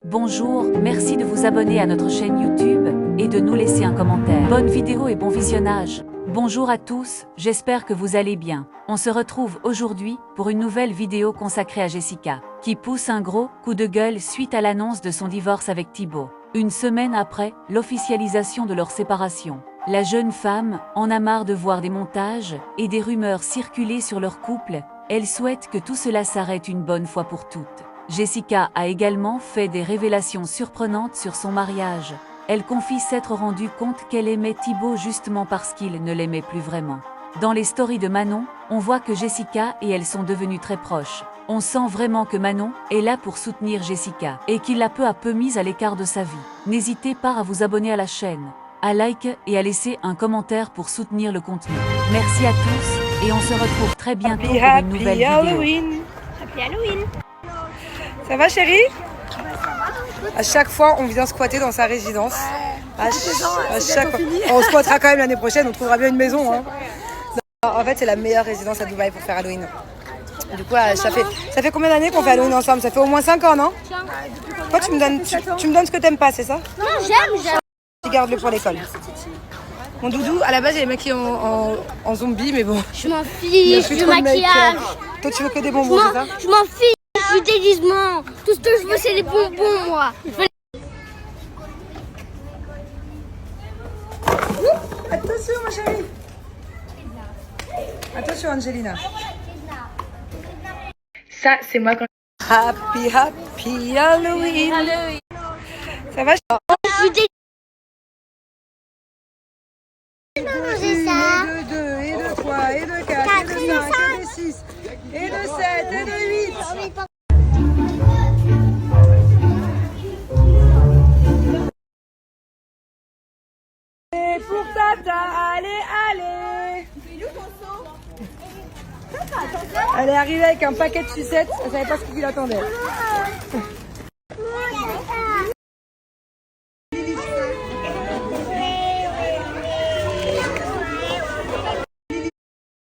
Bonjour, merci de vous abonner à notre chaîne YouTube et de nous laisser un commentaire. Bonne vidéo et bon visionnage. Bonjour à tous, j'espère que vous allez bien. On se retrouve aujourd'hui pour une nouvelle vidéo consacrée à Jessica, qui pousse un gros coup de gueule suite à l'annonce de son divorce avec Thibaut. Une semaine après l'officialisation de leur séparation, la jeune femme en a marre de voir des montages et des rumeurs circuler sur leur couple. Elle souhaite que tout cela s'arrête une bonne fois pour toutes. Jessica a également fait des révélations surprenantes sur son mariage. Elle confie s'être rendue compte qu'elle aimait Thibaut justement parce qu'il ne l'aimait plus vraiment. Dans les stories de Manon, on voit que Jessica et elle sont devenues très proches. On sent vraiment que Manon est là pour soutenir Jessica et qu'il l'a peu à peu mise à l'écart de sa vie. N'hésitez pas à vous abonner à la chaîne, à liker et à laisser un commentaire pour soutenir le contenu. Merci à tous et on se retrouve très bientôt pour une nouvelle vidéo. Halloween. Happy Halloween. Ça va chérie? À chaque fois on vient squatter dans sa résidence. À chaque fois. On squattera quand même l'année prochaine, on trouvera bien une maison. Hein. Non, en fait c'est la meilleure résidence à Dubaï pour faire Halloween. Du coup ça fait combien d'années qu'on fait Halloween ensemble? Ça fait au moins 5 ans, non? Toi tu me donnes ce que t'aimes pas, c'est ça? Non, j'aime. Tu gardes-le pour l'école. Mon doudou, à la base il est maquillé en zombie, mais bon. Je m'en fiche du maquillage. Toi tu veux que des bonbons, c'est ça? Je m'en fiche du déguisement. Tout ce que je veux, c'est les bonbons, moi. Attention ma chérie. Attention Angelina. Ça c'est moi quand... Happy Halloween. Ça va? Je suis Et de 2, et de 3, et de 4, et de 5, et de 6, et de 7, et de 8. Et pour Tata, allez. Elle est arrivée avec un paquet de sucettes, elle savait pas ce qu'il attendait.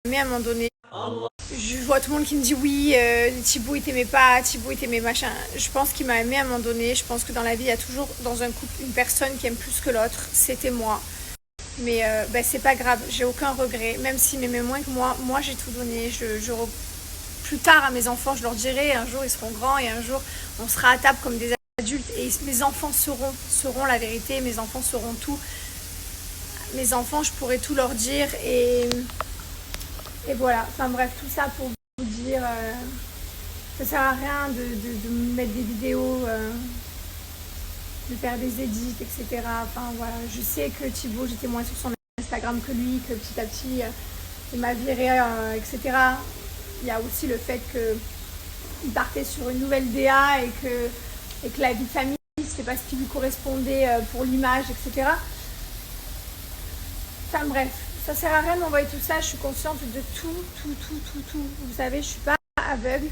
Mais à un moment donné, je vois tout le monde qui me dit oui, Thibaut il t'aimait pas, Thibaut il t'aimait machin. Je pense qu'il m'a aimé à un moment donné. Je pense que dans la vie, il y a toujours dans un couple une personne qui aime plus que l'autre. C'était moi. Mais c'est pas grave, j'ai aucun regret. Même s'il m'aimait moins que moi j'ai tout donné. Plus tard à mes enfants, je leur dirai, un jour ils seront grands et un jour on sera à table comme des adultes. Et mes enfants seront la vérité, mes enfants sauront tout. Mes enfants, je pourrai tout leur dire et voilà, enfin bref, tout ça pour vous dire, ça sert à rien de mettre des vidéos, de faire des edits, etc. Enfin voilà, je sais que Thibaut, j'étais moins sur son Instagram que lui, que petit à petit, il m'a viré, etc. Il y a aussi le fait qu'il partait sur une nouvelle DA et que la vie de famille, c'est pas ce qui lui correspondait pour l'image, etc. Enfin bref. Ça sert à rien d'envoyer tout ça, je suis consciente de tout. Vous savez, je suis pas aveugle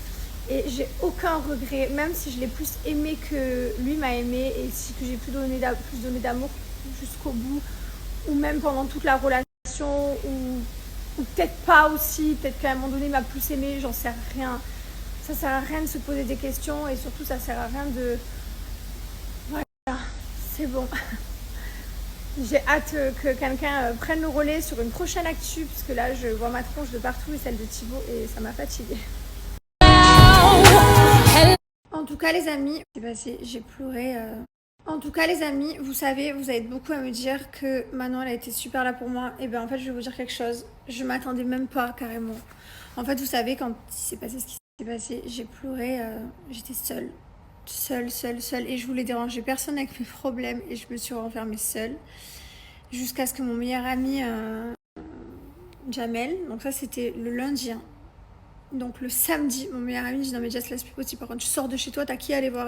et j'ai aucun regret, même si je l'ai plus aimé que lui m'a aimé et si que j'ai plus donné d'amour jusqu'au bout, ou même pendant toute la relation, ou peut-être pas aussi, peut-être qu'à un moment donné il m'a plus aimé, j'en sais rien. Ça sert à rien de se poser des questions et surtout ça sert à rien de... Voilà, c'est bon. J'ai hâte que quelqu'un prenne le relais sur une prochaine actu, puisque là je vois ma tronche de partout et celle de Thibaut et ça m'a fatiguée. En tout cas les amis, j'ai pleuré. En tout cas les amis, vous savez, vous avez beaucoup à me dire que Manon elle a été super là pour moi. Et bien en fait je vais vous dire quelque chose, je m'attendais même pas carrément. En fait vous savez quand il s'est passé ce qui s'est passé, j'ai pleuré, j'étais seule et je voulais déranger personne avec mes problèmes et je me suis renfermée seule jusqu'à ce que mon meilleur ami Jamel, donc ça c'était le lundi, hein. Donc le samedi mon meilleur ami me dit non mais Jess, là c'est plus possible, par contre tu sors de chez toi, t'as qui aller voir?